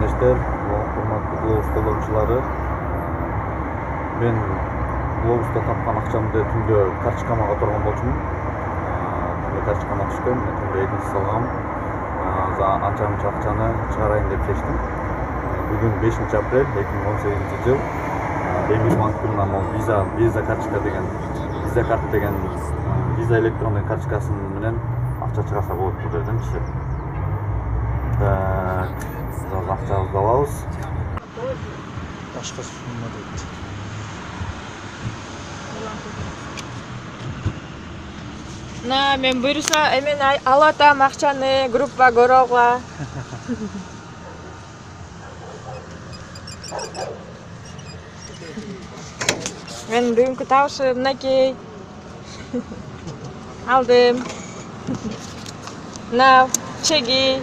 кесиптештер, урматтуу Globus колдонуучулары. Мен Globus'та тапкан акчамды түндө карточкама которгон болчумун. Түндө карточкама түшкөн, мен түндө экинчи салгам. Анча мынча акчаны чыгарайын деп чечтим. Бүгүн 5 апрель 2018 жыл. Демир банктын виза карточка деген, виза карт деген, виза электрондук карточкасы менен акча чыгарса болот бул жерденчи. Так, biraz акчабызды алабыз. Башка сумма дейт. Мен буюрса эмен алатам акчаны группа көрөгө. Мен бүгүнкү табышым мынакей. Алдым. Чеги.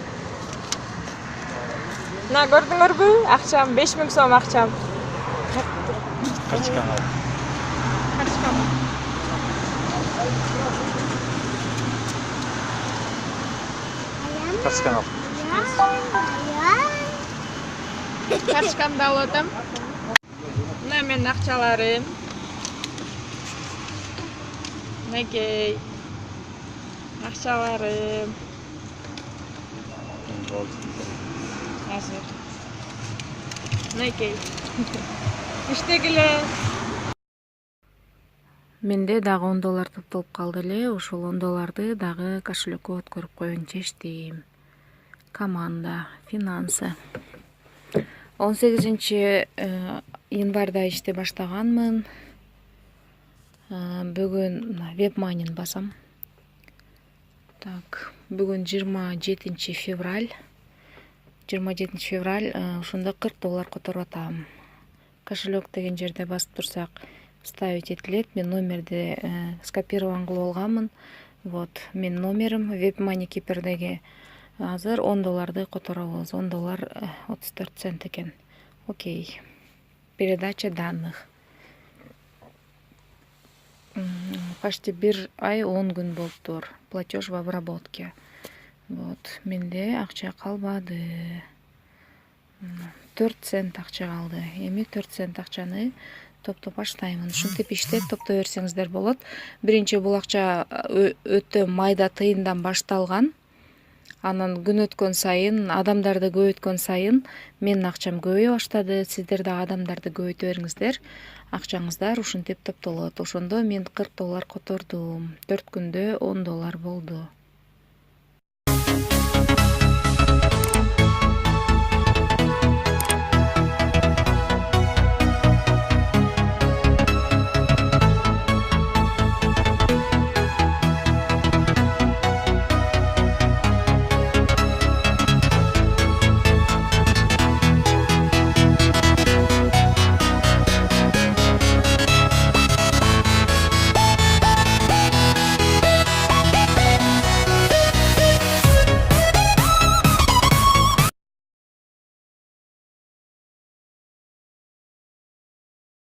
Көрдүңөрбү? Акчам 5000 сом акчам. Карточканы ал. Карточканы ал. Карточкамды алып атам. Мына менин акчаларым. Мынакей. Акчаларым. Азыр. Мынакей. Иштегиле. Менде дагы $10 топтолуп калды эле. Ошол $10 дагы кошелекке өткөрүп коеюн чечтим. Команда, финансы. 18 январда ишти баштаганмын. Бүгүн WebMoney'ни басам. Так, бүгүн 27 февраль. 27 февраль, ошондо $40 которуп атам. Кошелек деген жерде басып турсак, ставить этилет. Мен номерди скопирован кылып алганмын. Вот, менин номерим WebMoney Кипрдеги. Азыр $10 которобуз. $10 34 цент экен. Окей. Передача данных. Почти 1 ай 10 күн болуптур. Платеж в обработке. Вот, менде акча калбады. 4 цент акча калды. Эми 4 цент акчаны топтоп баштаймын. Ушинтип иштеп топтой берсеңиздер болот. Биринчи бул акча өтө майда тыйындан башталган. Анан күн өткөн сайын, адамдарды көбөйткөн сайын менин акчам көбөйө баштады. Сиздер да адамдарды көбөйтө бериңиздер. Акчаңыздар ушинтип топтолот. Ошондо мен $40 котордум. 4 күндө $10 болду.